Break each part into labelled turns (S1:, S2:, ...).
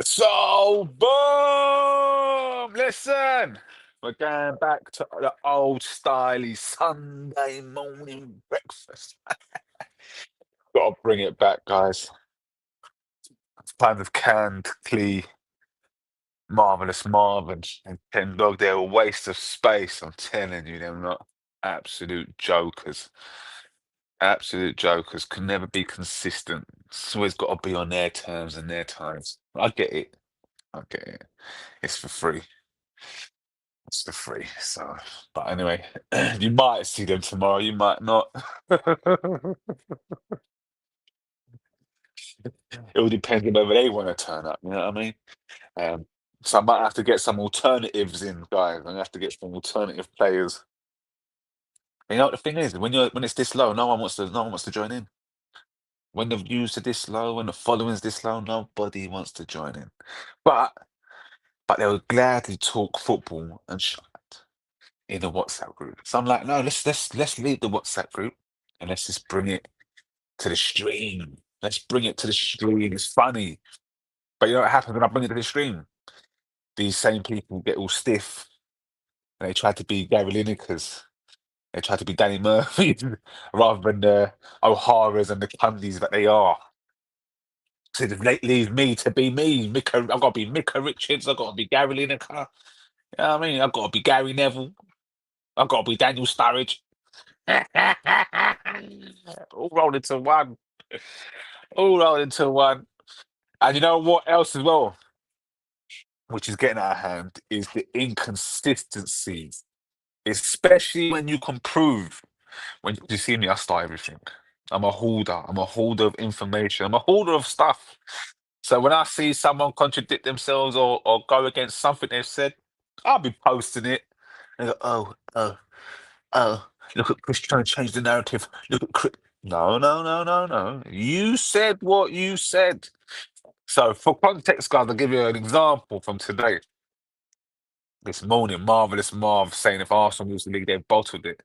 S1: So, boom! Listen, we're going back to the old styly Sunday morning breakfast. Gotta bring it back, guys. It's time of canned Clee, Marvelous Marvin, and Ken Dog. They're a waste of space. I'm telling you, they're not absolute jokers. Absolute jokers. Can never be consistent. It's always got to be on their terms and their times. I get it. I get it. It's for free. It's for free. So, but anyway, you might see them tomorrow. You might not. It all depends on whether they want to turn up. You know what I mean? Um, so I might have to get some alternatives in, guys. I'm gonna have to get some alternative players. You know what the thing is? When it's this low, no one wants to join in. When the views are this low, when the following's this low, nobody wants to join in. But but they will gladly talk football and shit in the WhatsApp group. So I'm like, no, let's leave the WhatsApp group and let's just bring it to the stream. Let's bring it to the stream. It's funny. But you know what happens when I bring it to the stream? These same people get all stiff and they try to be Gary Linekers. They try to be Danny Murphy rather than the O'Haras and the Cundys that they are. So they leave me to be me. I've got to be Micah Richards. I've got to be Gary Lineker. You know what I mean? I've got to be Gary Neville. I've got to be Daniel Sturridge. All rolled into one. All rolled into one. And you know what else as well, which is getting out of hand, is the inconsistencies, especially when you can prove. When you see me, I start everything. I'm a hoarder. I'm a hoarder of information. I'm a hoarder of stuff. So when I see someone contradict themselves or go against something they've said, I'll be posting it. And go, oh, look at Chris trying to change the narrative. Look at Chris. No, no, no, no, no. You said what you said. So for context, guys, I'll give you an example from today. This morning, Marvelous Marv saying if Arsenal lose the league, they've bottled it.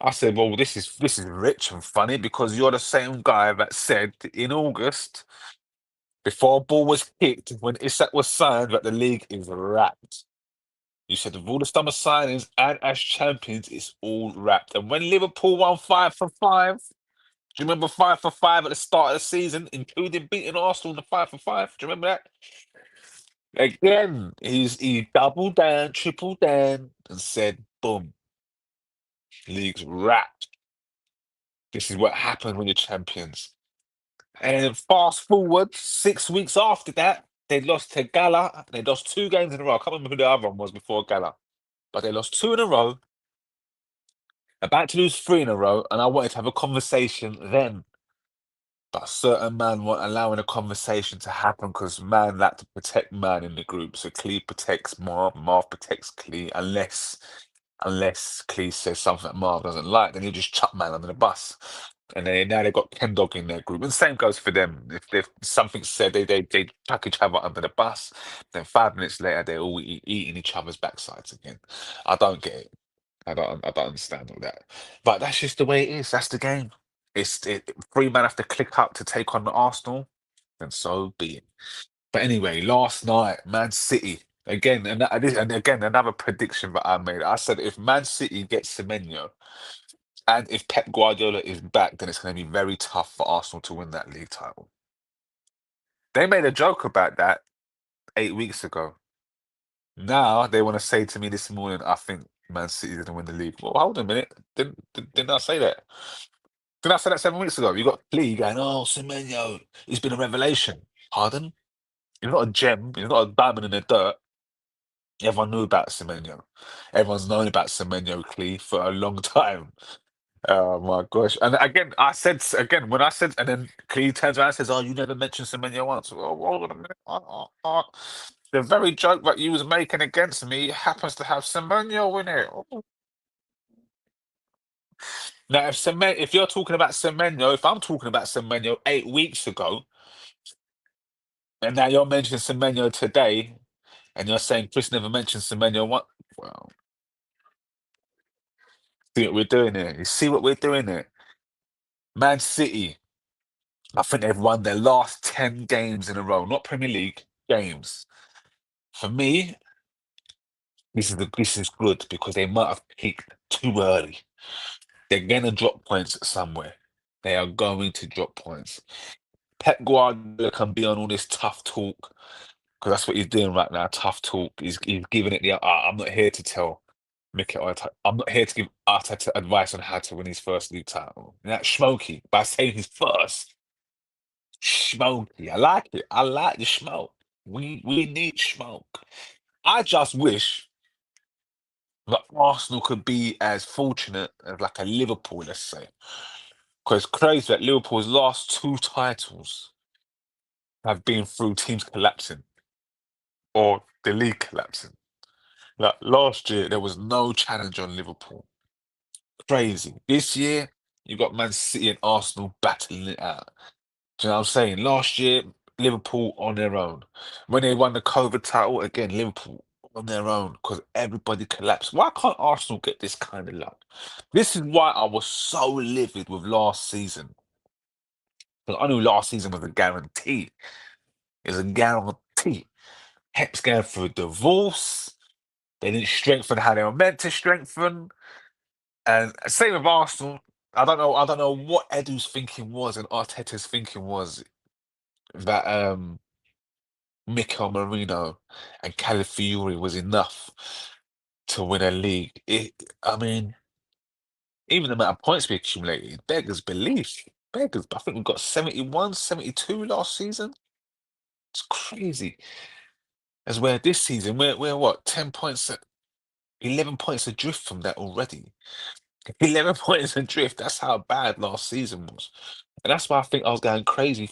S1: I said, well, this is rich and funny because you're the same guy that said in August, before a ball was kicked, when Isak was signed, that the league is wrapped. You said with all the summer signings and as champions, it's all wrapped. And when Liverpool won 5 for 5, do you remember 5 for 5 at the start of the season, including beating Arsenal in the 5 for 5? Do you remember that? Again, he doubled down, tripled down, and said, boom, league's wrapped. This is what happens when you're champions. And then fast forward 6 weeks after that, they lost to Gala. They lost 2 games in a row. I can't remember who the other one was before Gala, but they lost 2 in a row, about to lose 3 in a row. And I wanted to have a conversation then. But a certain man weren't allowing a conversation to happen because man like to protect man in the group. So Clee protects Marv, Marv protects Clee, unless Clee says something that Marv doesn't like, then he'll just chuck man under the bus. And then now they've got Ken Dog in their group. And the same goes for them. If something said, they chuck each other under the bus. Then 5 minutes later, they're all eating each other's backsides again. I don't get it. I don't understand all that. But that's just the way it is. That's the game. Three men have to click up to take on the Arsenal, then so be it. But anyway, last night, Man City again, and again another prediction that I made. I said if Man City gets Semenyo and if Pep Guardiola is back, then it's going to be very tough for Arsenal to win that league title. They made a joke about that 8 weeks ago. Now they want to say to me this morning, I think Man City didn't win the league. Well, hold on a minute. Didn't I say that? Didn't I say that 7 weeks ago? You got Lee going, oh, Semenyo, he's been a revelation. Pardon? He's not a gem. He's not a diamond in the dirt. Everyone knew about Semenyo. Everyone's known about Semenyo Clee for a long time. Oh my gosh. And again, again, when I said, and then Clee turns around and says, oh, you never mentioned Semenyo once. Oh, hold on a minute. The very joke that you was making against me happens to have Semenyo in it. Oh. Now, if you're talking about Semenyo, if I'm talking about Semenyo 8 weeks ago, and now you're mentioning Semenyo today, and you're saying Chris never mentioned Semenyo, what? Well, see what we're doing here. You see what we're doing here? Man City, I think they've won their last 10 games in a row, not Premier League. games. For me, this is good because they might have peaked too early. They're gonna drop points somewhere. They are going to drop points. Pep Guardiola can be on all this tough talk because that's what he's doing right now. Tough talk. He's giving it the. I'm not here to tell Mikel Arteta. I'm not here to give Arteta advice on how to win his first league title. And that's smoky. By saying his first, smoky. I like it. I like the smoke. We need smoke. I just wish that Arsenal could be as fortunate as like a Liverpool, let's say. Because it's crazy that Liverpool's last two titles have been through teams collapsing or the league collapsing. Like last year, there was no challenge on Liverpool. Crazy. This year, you got Man City and Arsenal battling it out. Do you know what I'm saying? Last year, Liverpool on their own. When they won the COVID title, again, Liverpool on their own because everybody collapsed. Why can't Arsenal get this kind of luck? This is why I was so livid with last season. 'Cause I knew last season was a guarantee. It was a guarantee. Pep's going through a divorce. They didn't strengthen how they were meant to strengthen. And same with Arsenal. I don't know what Edu's thinking was and Arteta's thinking was that Mikel Marino and Calafiori was enough to win a league. I mean, even the amount of points we accumulated, beggars belief. Beggars. I think we got 71, 72 last season. It's crazy. As where this season, we're what, 10 points, 11 points adrift from that already. 11 points adrift. That's how bad last season was. And that's why I think I was going crazy.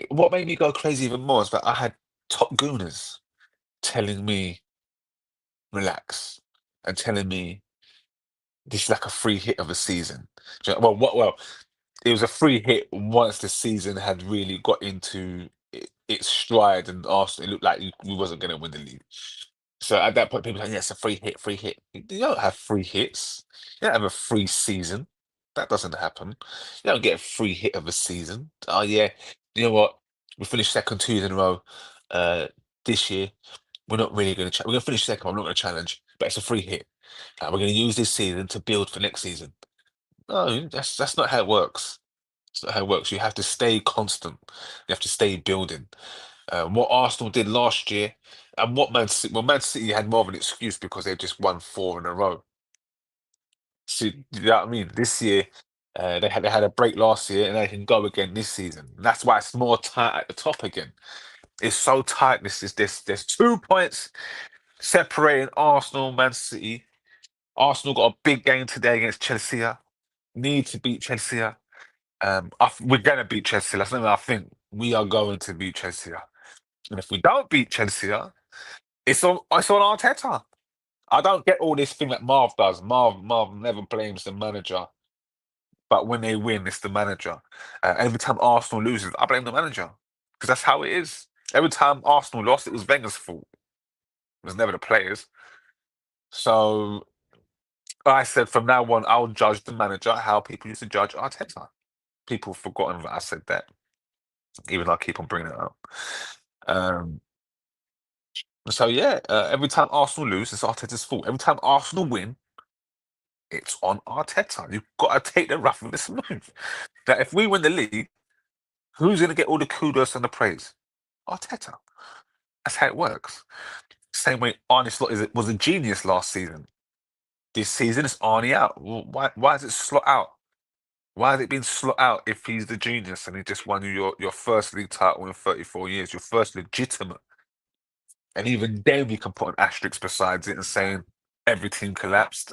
S1: What made me go crazy even more is that I had top gooners telling me, relax, and telling me this is like a free hit of a season. Well, it was a free hit once the season had really got into its stride and Arsenal, it looked like we wasn't going to win the league. So at that point, people were like, yes, a free hit, free hit. You don't have free hits. You don't have a free season. That doesn't happen. You don't get a free hit of a season. Oh yeah, you know what? We finished second 2 years in a row. This year, we're not really going to. We're going to finish second. I'm not going to challenge, but it's a free hit. We're going to use this season to build for next season. No, that's not how it works. It's not how it works. You have to stay constant. You have to stay building. What Arsenal did last year, and what Man City, well, Man City had more of an excuse because they just won 4 in a row. So, you know what I mean? This year, they had a break last year, and they can go again this season. And that's why it's more tight at the top again. It's so tight. There's 2 points separating Arsenal, Man City. Arsenal got a big game today against Chelsea. Need to beat Chelsea. We're gonna beat Chelsea. That's something I think we are going to beat Chelsea. And if we don't beat Chelsea, it's on Arteta. I don't get all this thing that Marv does. Marv never blames the manager, but when they win, it's the manager. Every time Arsenal loses, I blame the manager because that's how it is. Every time Arsenal lost, it was Wenger's fault. It was never the players. So I said from now on, I'll judge the manager how people used to judge Arteta. People have forgotten that I said that, even though I keep on bringing it up. Um, so yeah, every time Arsenal lose, it's Arteta's fault. Every time Arsenal win, it's on Arteta. You've got to take the rough with the smooth. Now, if we win the league, who's going to get all the kudos and the praise? Arteta. That's how it works. Same way Arne Slot was a genius last season. This season, it's Arnie out. Well, why is it Slot out? Why has it been Slot out if he's the genius and he just won you your first league title in 34 years, your first legitimate? And even then, we can put an asterisk besides it and saying every team collapsed.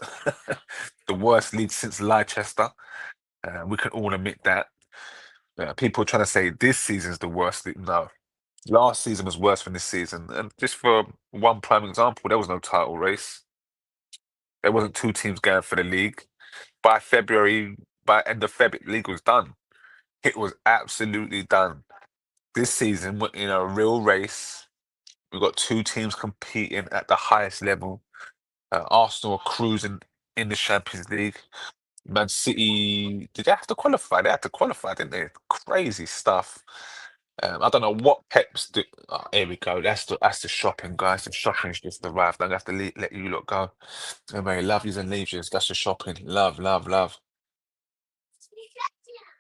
S1: The worst league since Leicester. We can all admit that. People are trying to say this season's the worst league. No, last season was worse than this season. And just for one prime example, there was no title race. There wasn't two teams going for the league. By February, by end of February, the league was done. It was absolutely done. This season, we're in a real race. We've got two teams competing at the highest level. Arsenal are cruising in the Champions League. Man City, did they have to qualify? They had to qualify, didn't they? Crazy stuff. I don't know what Pep's do. Oh, here we go. That's the shopping, guys. The shopping's just arrived. I'm gonna have to let you lot go. Anyway, love yous and leave yous. That's the shopping. Love, love, love.